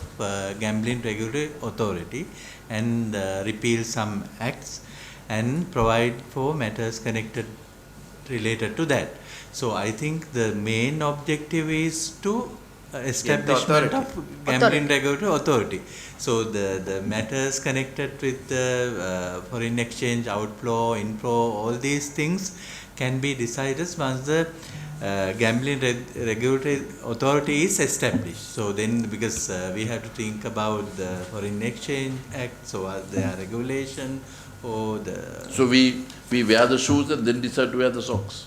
C: gambling regulatory authority and repeal some acts and provide for matters connected related to that. So I think the main objective is to establishment
D: authority.
C: of gambling regulatory authority. So the matters connected with the foreign exchange outflow, inflow, all these things can be decided once the gambling regulatory authority is established. So then, because we have to think about the Foreign Exchange Act, so are there regulation or the
N: So we wear the shoes and then decide to wear the socks.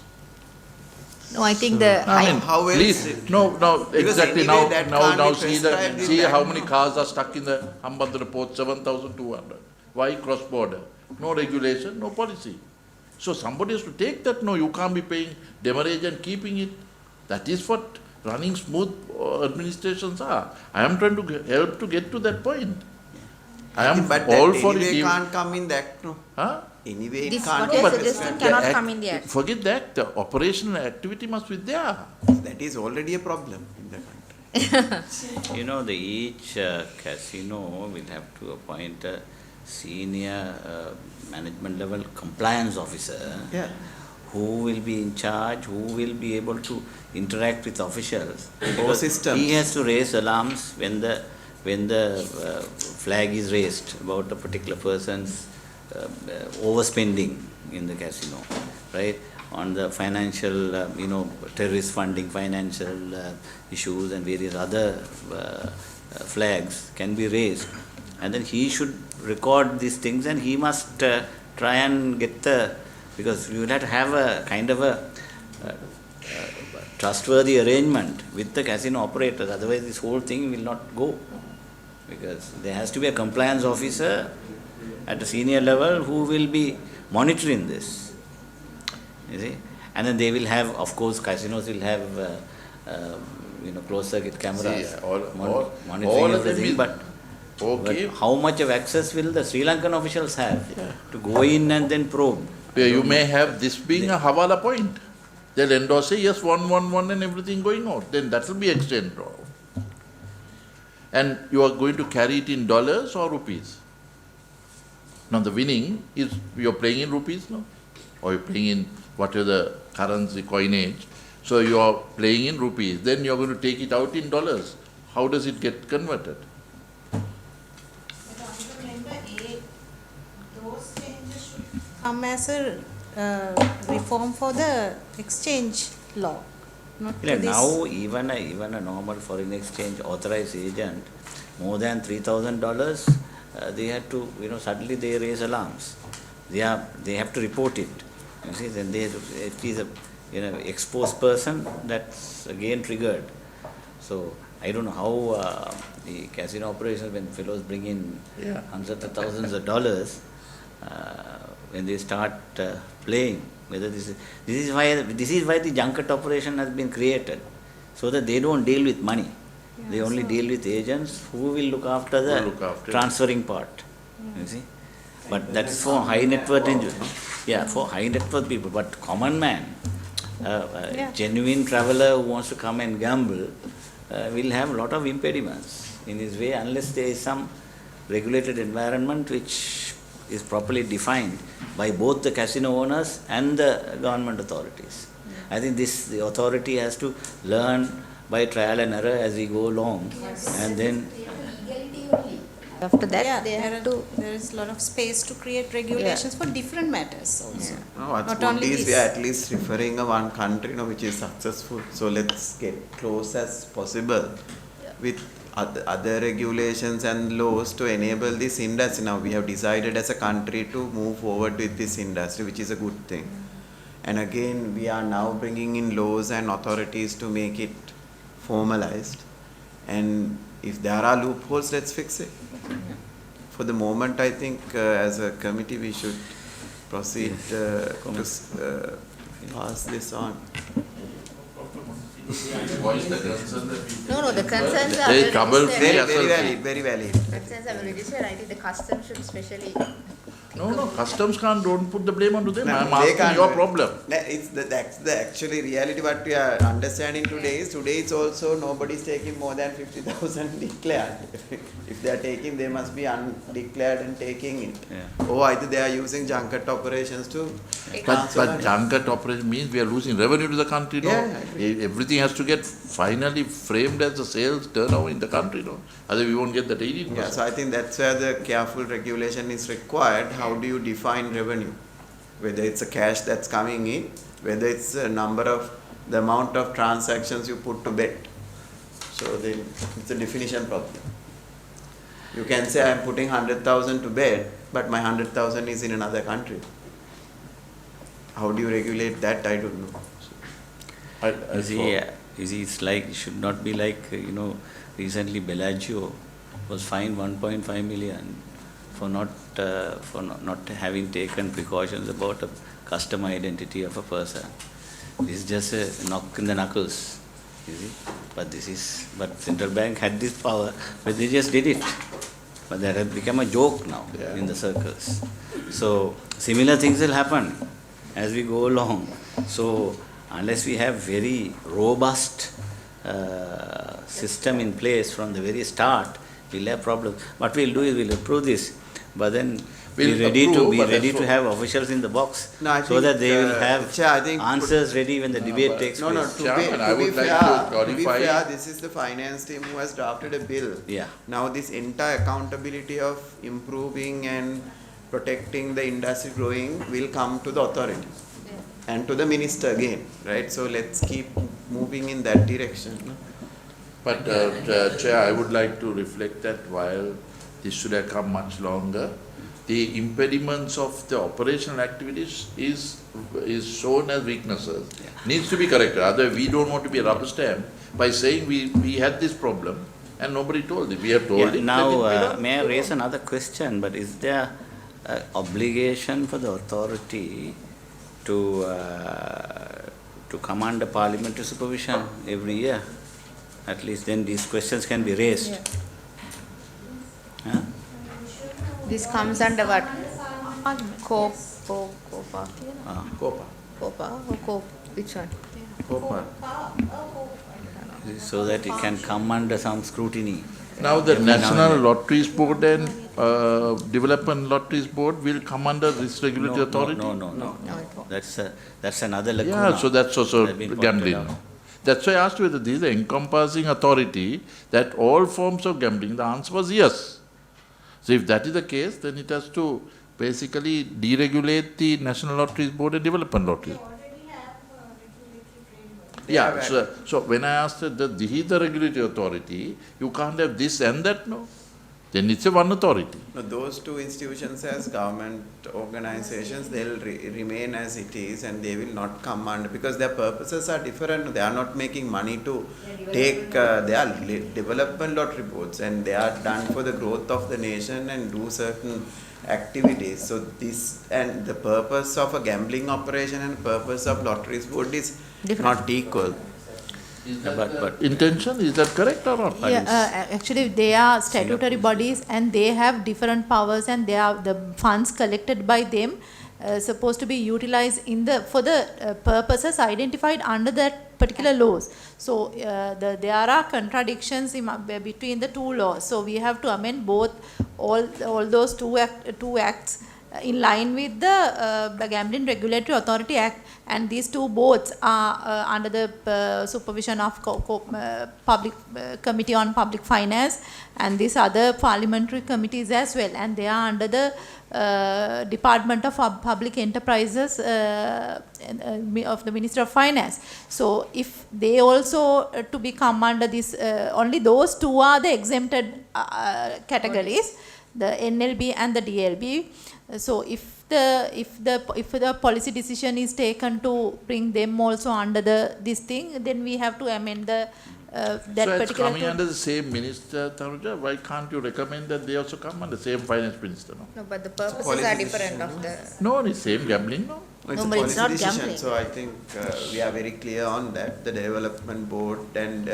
P: No, I think the
C: how else
N: please,
C: it-
N: no,
C: Because
N: exactly,
C: anyway that
N: now
C: can't be
N: see
C: prescribed in
N: see
C: that
N: how
C: law.
N: many cars are stuck in the Hambantota port, 7,200. Why cross-border? No regulation, no policy. So somebody has to take that, no, you can't be paying demurrage and keeping it. That is what running smooth administrations are. I am trying to help to get to that point. I am
D: but
N: all
D: that
N: for
D: anyway
N: it.
D: can't come in the act, no?
N: Huh?
D: Anyway, it
P: This
D: can't
P: what
D: be
P: you're
N: but
P: suggesting
N: the
P: cannot
N: act-
P: come in the act.
N: Forget that, the operational activity must be there.
D: That is already a problem in the country.
A: You know, each casino will have to appoint a senior management level compliance officer
D: Yeah.
A: who will be in charge, who will be able to interact with officials. Because
D: systems.
A: he has to raise alarms when the flag is raised about a particular person's overspending in the casino, right? On the financial, terrorist funding, financial issues and various other flags can be raised. And then he should record these things and he must try and get because you will have to have a kind of a trustworthy arrangement with the casino operators, otherwise this whole thing will not go. Because there has to be a compliance officer at a senior level who will be monitoring this. You see? And then they will have, of course, casinos will have, closed circuit cameras
N: See, all
A: monitoring
N: of them
A: everything.
N: is-
A: But
N: Okay.
A: how much of access will the Sri Lankan officials have to go in and then probe?
N: Where you may have this being a Hawala point. They'll endorse, say, yes, 111 and everything going out. Then that will be exchange. And you are going to carry it in dollars or rupees? Now the winning is, you're playing in rupees, no? Or you're playing in whatever the currency coinage. So you are playing in rupees. Then you're going to take it out in dollars. How does it get converted?
O: Those changes should come as a reform for the exchange law, not to this.
A: Now even a normal foreign exchange authorized agent, more than $3,000, they had to, suddenly they raise alarms. They have to report it. You see, then if it is a exposed person, that's again triggered. So I don't know how the casino operations, when fellows bring in hundreds of thousands of dollars, when they start playing, whether this is why the junket operation has been created, so that they don't deal with money. They only deal with agents who will look after the transferring part. You see, but that's for high net worth for high net worth people. But common man, genuine traveller who wants to come and gamble, will have a lot of impediments in his way unless there is some regulated environment which is properly defined by both the casino owners and the government authorities. I think the authority has to learn by trial and error as we go along, and then
P: after that
O: There is a lot of space to create regulations for different matters also.
D: No, what's
O: Not
D: good
O: only
D: is
O: this.
D: we are at least referring a one country, which is successful. So let's get close as possible with other regulations and laws to enable this industry. Now we have decided as a country to move forward with this industry, which is a good thing. And again, we are now bringing in laws and authorities to make it formalized. And if there are loopholes, let's fix it. For the moment, I think as a committee we should proceed to pass this on.
P: No, the concerns are
N: They trouble
P: registered.
D: Very valid, very valid.
P: Concerns are registered. I think the customs should especially.
N: No, customs don't put the blame onto them.
D: No,
N: I'm
D: they
N: asking
D: can't.
N: your problem.
D: That's the actually reality what we are understanding today is also nobody is taking more than 50,000 declared. If they are taking, they must be undeclared and taking it. Or either they are using junket operations to transfer
N: But
D: money.
N: junket operation means we are losing revenue to the country, no? Everything has to get finally framed as a sales turnover in the country, no? Otherwise we won't get that 18%.
D: Yeah, so I think that's where the careful regulation is required. How do you define revenue? Whether it's a cash that's coming in, whether it's a the amount of transactions you put to bet. So then it's a definition problem. You can say I'm putting 100,000 to bet, but my 100,000 is in another country. How do you regulate that? I don't know.
A: You see, it's like, it should not be like, recently Bellagio was fined 1.5 million for not having taken precautions about a customer identity of a person. This is just a knock in the knuckles, you see. But central bank had this power, but they just did it. But that has become a joke now in the circles. So similar things will happen as we go along. So unless we have very robust system in place from the very start, we'll have problems. What we'll do is we'll approve this, but then be ready to have officials in the box, so that they will have answers ready when the debate takes place.
D: To be fair, this is the finance team who has drafted a bill.
A: Yeah.
D: Now this entire accountability of improving and protecting the industry growing will come to the authority and to the minister again, right? So let's keep moving in that direction.
N: But Chair, I would like to reflect that while this should have come much longer, the impediments of the operational activities is shown as weaknesses. Needs to be corrected. Otherwise, we don't want to be a rubber stamp by saying we had this problem and nobody told it. We have told it.
A: Now, may I raise another question? But is there an obligation for the authority to come under parliamentary supervision every year? At least then these questions can be raised.
P: Yeah.
A: Huh?
P: This comes under what? Copa or COP? Which one?
A: So that it can come under some scrutiny.
N: Now the National Lotteries Board and Development Lotteries Board will come under this regulatory authority?
A: No. That's another lacuna.
N: Yeah, so that's also gambling. That's why I asked whether this is an encompassing authority that all forms of gambling. The answer was yes. So if that is the case, then it has to basically deregulate the National Lotteries Board and Development Lotteries. Yeah, so when I asked that this is the regulatory authority, you can't have this and that, no? Then it's a one authority.
D: No, those two institutions as government organizations, they'll remain as it is and they will not come under, because their purposes are different. They are not making money to take, they are development lottery boards and they are done for the growth of the nation and do certain activities. So this, and the purpose of a gambling operation and purpose of lotteries board is not equal.
N: Is that intention? Is that correct or not?
K: Actually, they are statutory bodies and they have different powers, and they are the funds collected by them supposed to be utilized for the purposes identified under that particular laws. So there are contradictions between the two laws. So we have to amend all those two acts in line with the Gambling Regulatory Authority Act, and these two boards are under the supervision of Public Committee on Public Finance and these other parliamentary committees as well, and they are under the Department of Public Enterprises of the Minister of Finance. So if they also to become under this, only those two are the exempted categories, the NLB and the DLB. So if the policy decision is taken to bring them also under this thing, then we have to amend that particular.
N: So it's coming under the same minister, Tanuja. Why can't you recommend that they also come under the same finance minister?
P: No, but the purposes are different of the.
N: No, it's same gambling. No.
D: It's
P: No,
D: a
P: but it's
D: policy
P: not
D: decision,
P: gambling.
D: so I think we are very clear on that. The development board and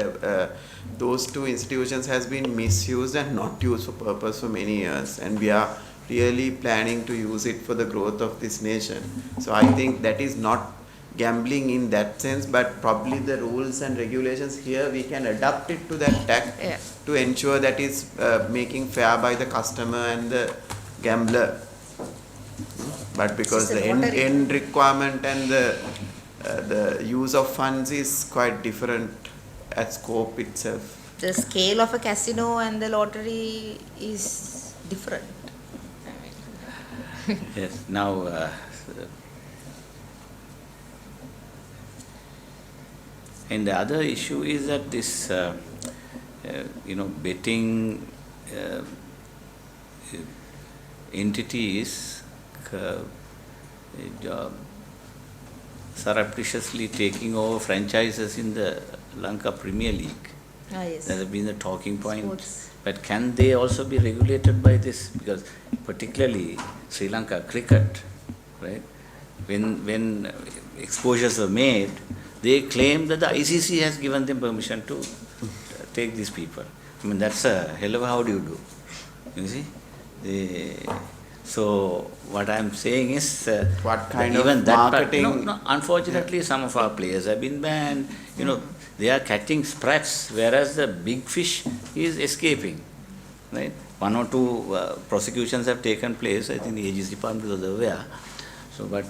D: those two institutions has been misused and not used for purpose for many years, and we are really planning to use it for the growth of this nation. So I think that is not gambling in that sense, but probably the rules and regulations here we can adapt it to that act to ensure that is making fair by the customer and the gambler. But because the end requirement and the use of funds is quite different at scope itself.
P: The scale of a casino and the lottery is different.
A: Yes. Now, and the other issue is that this, betting entities surreptitiously taking over franchises in the Lanka Premier League.
P: Yes.
A: That has been the talking point.
P: Sports.
A: But can they also be regulated by this? Because particularly Sri Lanka cricket, right? When exposures were made, they claimed that the ICC has given them permission to take these people. I mean, that's a hell of a how do you do? You see? So what I'm saying is,
D: What kind
A: even
D: of
A: that
D: marketing?
A: no, unfortunately, some of our players have been banned. You know, they are catching sprats, whereas the big fish is escaping. Right? 1 or 2 prosecutions have taken place. I think the AG's department was aware. So, but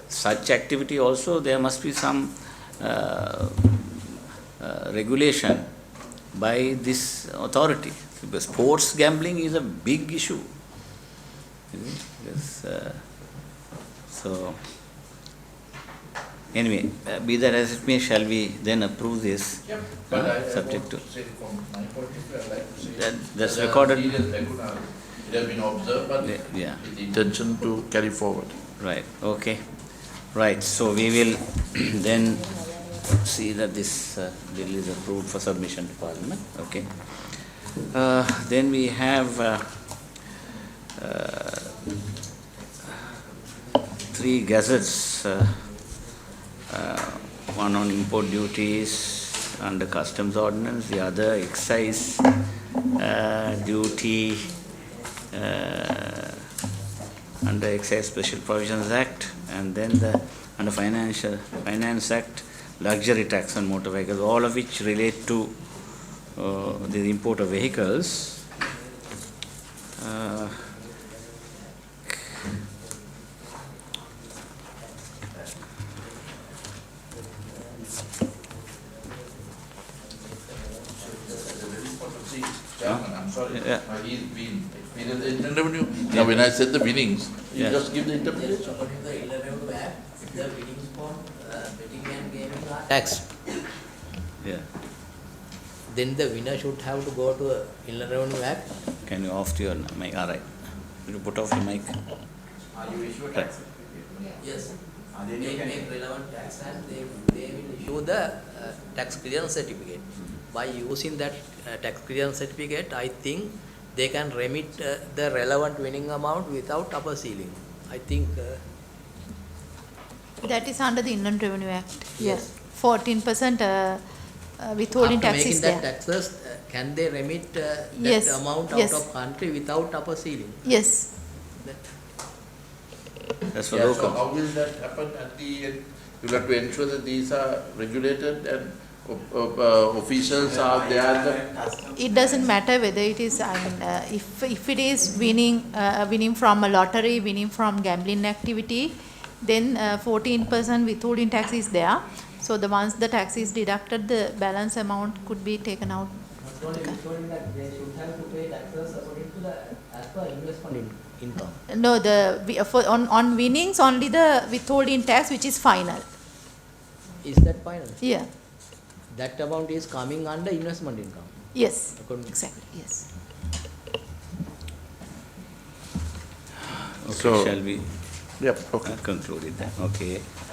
A: such activity also, there must be some regulation by this authority. Because sports gambling is a big issue. Yes, so, anyway, be that as it may, shall we then approve this?
N: Yep, but
A: subject to.
N: Say from my point of view, I like to say
A: That's
N: there are
A: recorded.
N: serious lacuna. It has been observed, but
A: Yeah.
N: with the intention to carry forward.
A: Right, okay. Right, so we will then see that this bill is approved for submission to Parliament. Okay. Then we have 3 gazettes, one on import duties under customs ordinance, the other excise duty under Excise Special Provisions Act, and then the under Finance Act, luxury tax on motor vehicles, all of which relate to the import of vehicles.
N: Chairman, I'm sorry,
A: Yeah.
N: he's been experienced in Inland Revenue. Now, when I said the winnings, you
A: Yeah.
N: just give the interpretation.
G: According to the Inland Revenue Act, the winnings from betting and gaming are taxed.
A: Yeah.
G: Then the winner should have to go to Inland Revenue Act.
A: Can you off your mic? All right. You put off the mic.
G: Are you issue a tax certificate? Yes. They make relevant tax and they will issue the tax clearance certificate. By using that tax clearance certificate, I think they can remit the relevant winning amount without upper ceiling. I think
K: That is under the Inland Revenue Act.
G: Yes.
K: 14% withholding
G: after
K: tax
G: making
K: is
G: that
K: there.
G: taxes, can they remit that
K: Yes,
G: amount
K: yes.
G: out of country without upper ceiling?
K: Yes.
A: That's for
N: Yeah, so
A: local.
N: how will that happen at the end? You'll have to ensure that these are regulated and officials are there.
K: It doesn't matter whether it is, I mean, if it is winning from a lottery, winning from gambling activity, then 14% withholding tax is there. So the once the tax is deducted, the balance amount could be taken out.
G: Not only withholding that they should have to pay taxes according to the as per investment income.
K: No, on winnings only the withholding tax, which is final.
G: Is that final?
K: Yeah.
G: That amount is coming under investment income.
K: Yes.
G: According to
K: Exactly. Yes.
A: Okay,
N: So-
A: shall we
N: Yep, okay.
A: conclude it then? Okay.